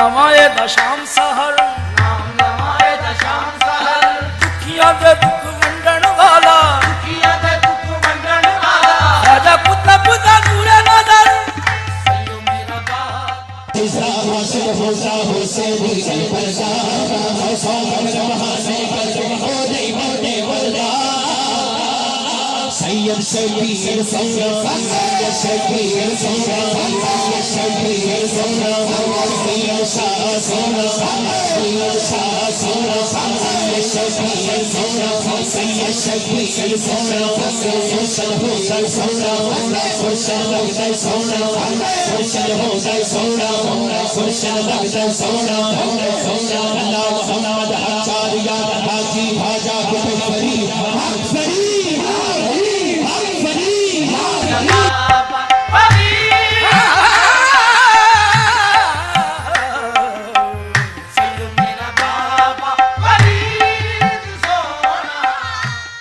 नवाए दशाम सहर, नाम नवाए दशाम सहर, दुखिया दे दुख वंडन वाला, दुखिया दे दुख वंडन वाला, राजा कुत्ता कुत्ता नूरे नजर, सयो मेरा बाप। तीसरा हासिल होता हो से भी परदा, सौ महाने कर हो दे मरने वरदा। सैयद शबीर सोना, सैयद शबीर सोना, सैयद शबीर सोना, सैयद शाह सोना, सैयद शाह सोना, सैयद शबीर सोना, सैयद शबीर सोना, खुर्शन हुसैन सोना, खुर्शन लगदर सोना, खुर्शन हुसैन सोना, खुर्शन लगदर सोना, सोना अल्लाह मोहम्मद आचार्य हाजी भाजा कुतुब फरीद, फरीद, फरीद, फरीद।